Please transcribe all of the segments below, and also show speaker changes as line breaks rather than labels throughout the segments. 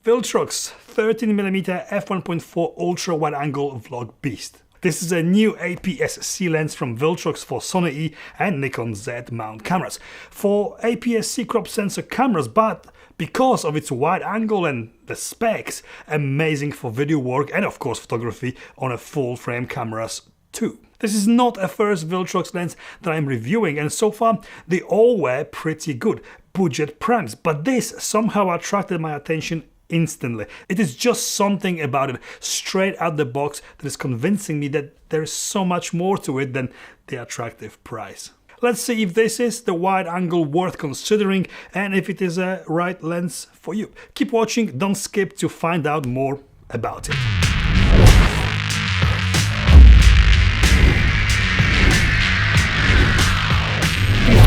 Viltrox 13mm f1.4 ultra wide angle vlog beast. This is a new aPS-C lens from Viltrox for Sony-E and Nikon Z mount cameras. For aPS-C crop sensor cameras, but because of its wide angle and the specs, amazing for video work and of course photography on a full frame cameras too. This is not a first Viltrox lens that I'm reviewing, and so far they all were pretty good, budget primes, but this somehow attracted my attention instantly. It is just something about it, straight out the box, that is convincing me that there is so much more to it than the attractive price. Let's see if this is the wide angle worth considering and if it is a right lens for you. Keep watching, don't skip to find out more about it.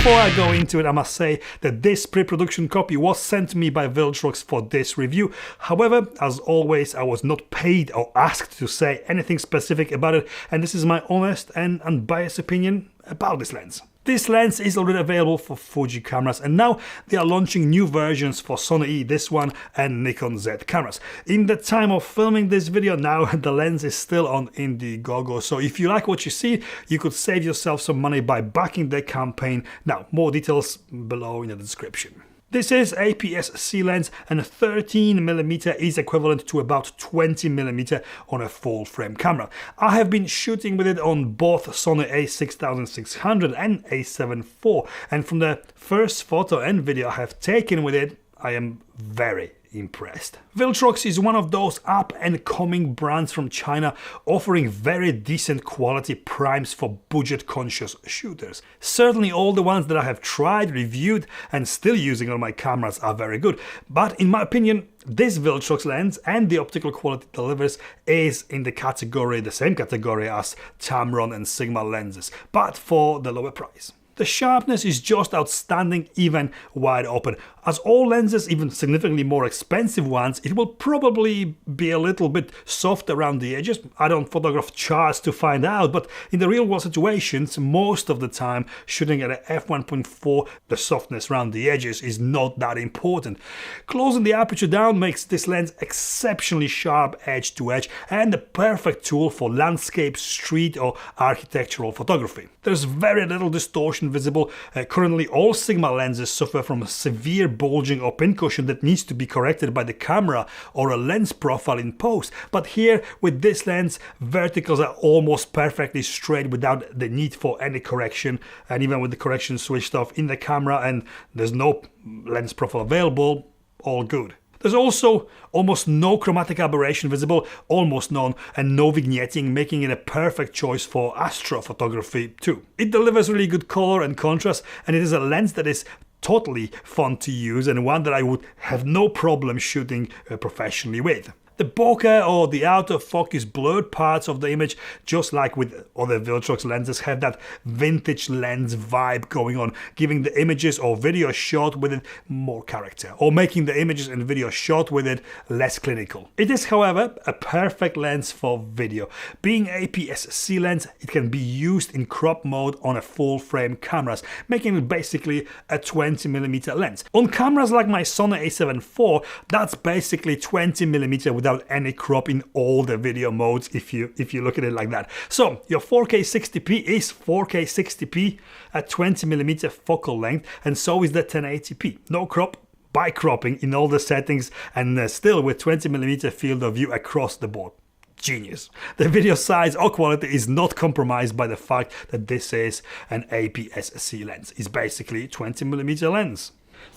Before I go into it, I must say that this pre-production copy was sent to me by Viltrox for this review. However, as always, I was not paid or asked to say anything specific about it, and this is my honest and unbiased opinion about this lens. This lens is already available for Fuji cameras, and now they are launching new versions for Sony-E, this one, and Nikon Z cameras. In the time of filming this video now, the lens is still on Indiegogo, so if you like what you see, you could save yourself some money by backing the campaign. Now, more details below in the description. This is aPS-C lens, and 13mm is equivalent to about 20mm on a full frame camera. I have been shooting with it on both Sony a6600 and a7 IV, and from the first photo and video I have taken with it, I am very impressed. Viltrox is one of those up-and-coming brands from China offering very decent quality primes for budget-conscious shooters. Certainly all the ones that I have tried, reviewed and still using on my cameras are very good, but in my opinion this Viltrox lens and the optical quality it delivers is in the same category as Tamron and Sigma lenses, but for the lower price. The sharpness is just outstanding, even wide open. As all lenses, even significantly more expensive ones, it will probably be a little bit soft around the edges. I don't photograph charts to find out, but in the real world situations, most of the time shooting at a f1.4, the softness around the edges is not that important. Closing the aperture down makes this lens exceptionally sharp edge to edge and the perfect tool for landscape, street or architectural photography. There's very little distortion visible. Currently all Sigma lenses suffer from a severe bulging or pincushion that needs to be corrected by the camera or a lens profile in post, but here with this lens verticals are almost perfectly straight without the need for any correction, and even with the correction switched off in the camera and there's no lens profile available, all good. There's also almost no chromatic aberration visible, almost none, and no vignetting, making it a perfect choice for astrophotography too. It delivers really good color and contrast, and it is a lens that is totally fun to use and one that I would have no problem shooting professionally with. The bokeh or the out of focus blurred parts of the image, just like with other Viltrox lenses, have that vintage lens vibe going on, giving the images or video shot with it more character, or making the images and video shot with it less clinical. It is, however, a perfect lens for video. Being aPS-C lens, it can be used in crop mode on a full frame cameras, making it basically a 20mm lens. On cameras like my Sony a7 IV, that's basically 20mm without any crop in all the video modes if you look at it like that. So your 4K 60p is 4K 60p at 20mm focal length, and so is the 1080p. No crop by cropping in all the settings, and still with 20mm field of view across the board. Genius. The video size or quality is not compromised by the fact that this is an aPS-C lens. It's basically a 20mm lens.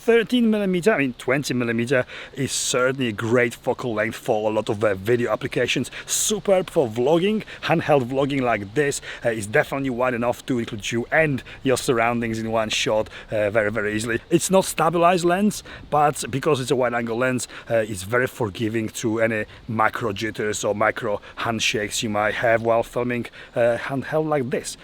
13mm, 20mm is certainly a great focal length for a lot of video applications. Superb for vlogging, handheld vlogging like this. Is definitely wide enough to include you and your surroundings in one shot very easily. It's not stabilized lens, but because it's a wide angle lens, it's very forgiving to any micro jitters or micro handshakes you might have while filming handheld like this.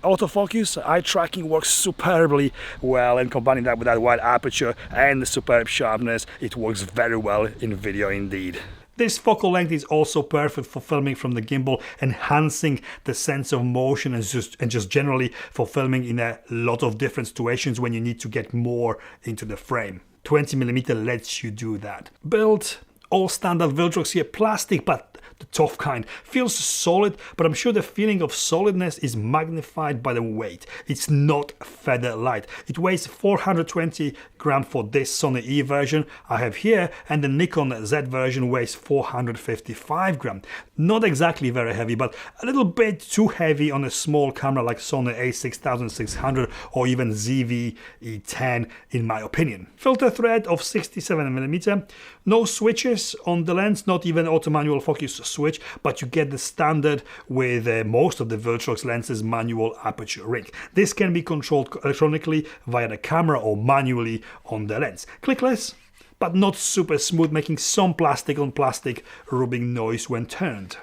Autofocus, eye tracking works superbly well, and combining that with that wide aperture and the superb sharpness, it works very well in video indeed. This focal length is also perfect for filming from the gimbal, enhancing the sense of motion and just generally for filming in a lot of different situations when you need to get more into the frame. 20mm lets you do that. Built All standard Viltrox here, plastic, but the tough kind. Feels solid, but I'm sure the feeling of solidness is magnified by the weight. It's not feather light. It weighs 420 grams for this Sony-E version I have here, and the Nikon Z version weighs 455 grams. Not exactly very heavy, but a little bit too heavy on a small camera like Sony a6600 or even ZV-E10 in my opinion. Filter thread of 67mm. No switches on the lens, not even auto manual focus switch, but you get the standard with most of the Viltrox lenses manual aperture ring. This can be controlled electronically via the camera or manually on the lens. Clickless, but not super smooth, making some plastic on plastic rubbing noise when turned.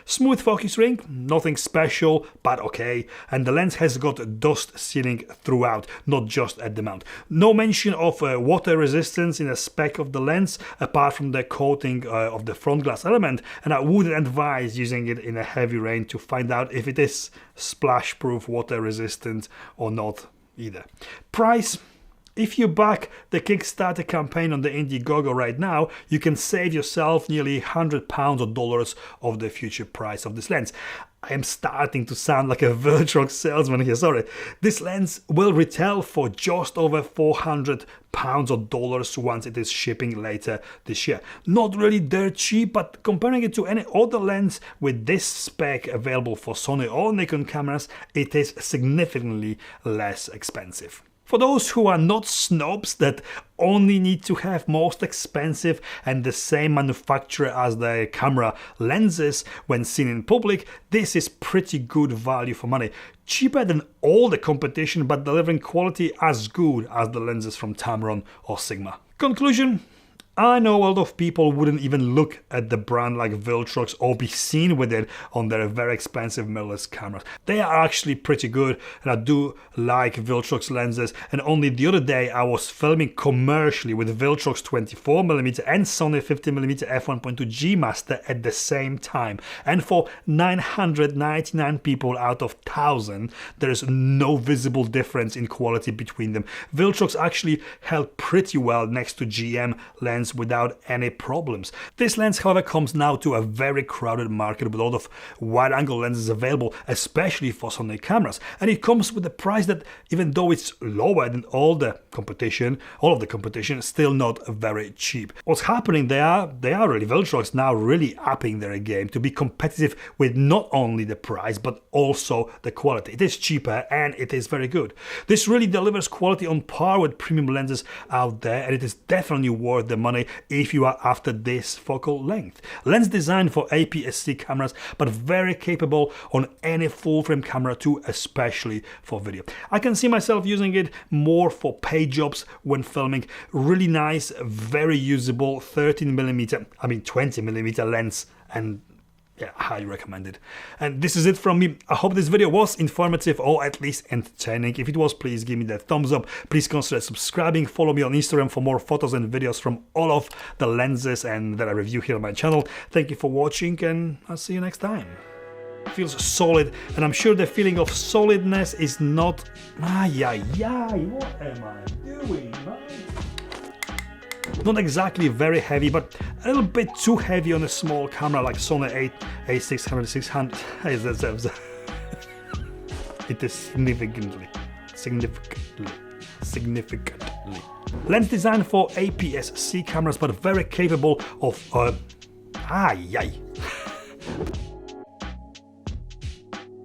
Smooth focus ring, nothing special, but okay, and the lens has got dust sealing throughout, not just at the mount. No mention of water resistance in the spec of the lens, apart from the coating of the front glass element, and I wouldn't advise using it in a heavy rain to find out if it is splash proof, water resistant or not either. Price. If you back the Kickstarter campaign on the Indiegogo right now, you can save yourself nearly £100 or dollars of the future price of this lens. I am starting to sound like a Viltrox salesman here, sorry. This lens will retail for just over £400 or dollars once it is shipping later this year. Not really dirt cheap, but comparing it to any other lens with this spec available for Sony or Nikon cameras, it is significantly less expensive. For those who are not snobs that only need to have most expensive and the same manufacturer as their camera lenses when seen in public, this is pretty good value for money. Cheaper than all the competition, but delivering quality as good as the lenses from Tamron or Sigma. Conclusion. I know a lot of people wouldn't even look at the brand like Viltrox or be seen with it on their very expensive mirrorless cameras. They are actually pretty good, and I do like Viltrox lenses, and only the other day I was filming commercially with Viltrox 24mm and Sony 50mm f1.4 G Master at the same time, and for 999 people out of 1000 there is no visible difference in quality between them. Viltrox actually held pretty well next to GM lens without any problems. This lens, however, comes now to a very crowded market with a lot of wide-angle lenses available, especially for Sony cameras, and it comes with a price that, even though it's lower than all of the competition, still not very cheap. What's happening there? They are really Viltrox now really upping their game to be competitive with not only the price but also the quality. It is cheaper and it is very good. This really delivers quality on par with premium lenses out there, and it is definitely worth the money if you are after this focal length. Lens designed for aPS-C cameras, but very capable on any full frame camera too, especially for video. I can see myself using it more for paid jobs when filming. Really nice, very usable 20mm lens, and yeah, highly recommended. And this is it from me. I hope this video was informative or at least entertaining. If it was, please give me that thumbs up. Please consider subscribing. Follow me on Instagram for more photos and videos from all of the lenses and that I review here on my channel. Thank you for watching, and I'll see you next time. Feels solid, and I'm sure the feeling of solidness is not... what am I doing, man? Not exactly very heavy, but a little bit too heavy on a small camera like Sony a6600. It is significantly. Lens designed for aPS-C cameras, but very capable of